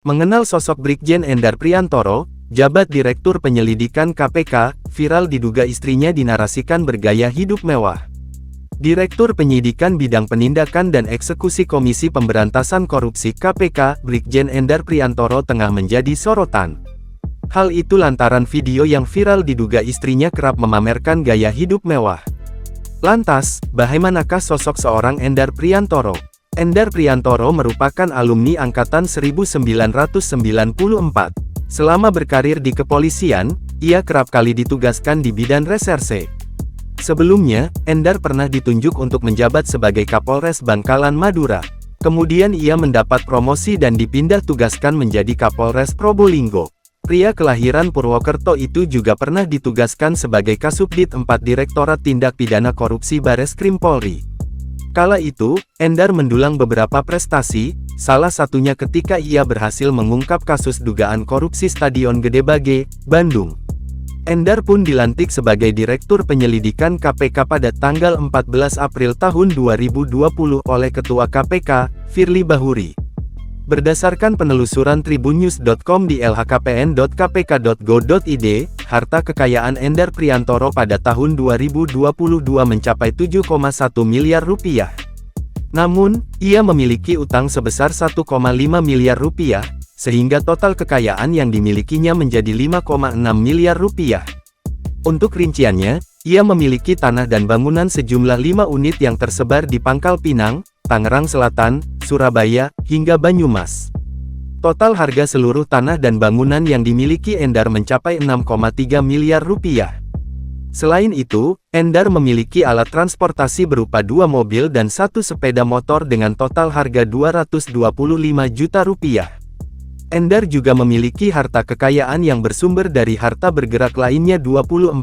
Mengenal sosok Brigjen Endar Priantoro, jabat Direktur Penyelidikan KPK, viral diduga istrinya dinarasikan bergaya hidup mewah. Direktur Penyidikan Bidang Penindakan dan Eksekusi Komisi Pemberantasan Korupsi KPK, Brigjen Endar Priantoro tengah menjadi sorotan. Hal itu lantaran video yang viral diduga istrinya kerap memamerkan gaya hidup mewah. Lantas, bagaimanakah sosok seorang Endar Priantoro? Endar Priantoro merupakan alumni Angkatan 1994. Selama berkarir di kepolisian, ia kerap kali ditugaskan di bidang reserse. Sebelumnya, Endar pernah ditunjuk untuk menjabat sebagai Kapolres Bangkalan Madura. Kemudian ia mendapat promosi dan dipindah tugaskan menjadi Kapolres Probolinggo. Pria kelahiran Purwokerto itu juga pernah ditugaskan sebagai Kasubdit 4 Direktorat Tindak Pidana Korupsi Bareskrim Polri. Kala itu, Endar mendulang beberapa prestasi, salah satunya ketika ia berhasil mengungkap kasus dugaan korupsi Stadion Gedebage, Bandung. Endar pun dilantik sebagai Direktur Penyelidikan KPK pada tanggal 14 April tahun 2020 oleh Ketua KPK, Firly Bahuri. Berdasarkan penelusuran tribunnews.com di lhkpn.kpk.go.id, harta kekayaan Endar Priantoro pada tahun 2022 mencapai 7,1 miliar rupiah. Namun, ia memiliki utang sebesar 1,5 miliar rupiah, sehingga total kekayaan yang dimilikinya menjadi 5,6 miliar rupiah. Untuk rinciannya, ia memiliki tanah dan bangunan sejumlah 5 unit yang tersebar di Pangkal Pinang, Tangerang Selatan, Surabaya, hingga Banyumas. Total harga seluruh tanah dan bangunan yang dimiliki Endar mencapai 6,3 miliar rupiah. Selain itu, Endar memiliki alat transportasi berupa 2 mobil dan 1 sepeda motor dengan total harga 225 juta rupiah. Endar juga memiliki harta kekayaan yang bersumber dari harta bergerak lainnya 24,5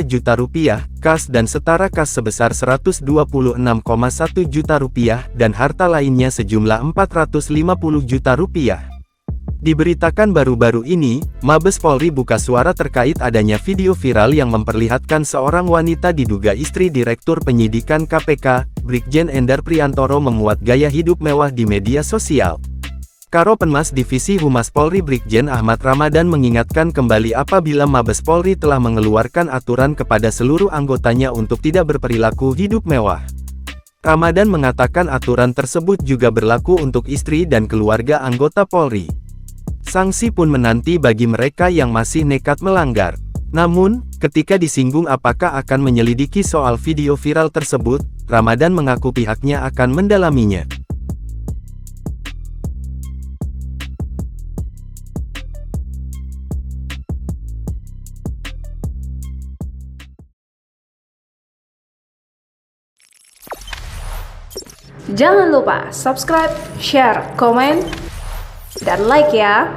juta rupiah, kas dan setara kas sebesar 126,1 juta rupiah, dan harta lainnya sejumlah 450 juta rupiah. Diberitakan baru-baru ini, Mabes Polri buka suara terkait adanya video viral yang memperlihatkan seorang wanita diduga istri Direktur Penyidikan KPK, Brigjen Endar Priantoro memuat gaya hidup mewah di media sosial. Karopenmas Divisi Humas Polri Brigjen Ahmad Ramadan mengingatkan kembali apabila Mabes Polri telah mengeluarkan aturan kepada seluruh anggotanya untuk tidak berperilaku hidup mewah. Ramadan mengatakan aturan tersebut juga berlaku untuk istri dan keluarga anggota Polri. Sanksi pun menanti bagi mereka yang masih nekat melanggar. Namun, ketika disinggung apakah akan menyelidiki soal video viral tersebut, Ramadan mengaku pihaknya akan mendalaminya. Jangan lupa subscribe, share, komen, dan like ya!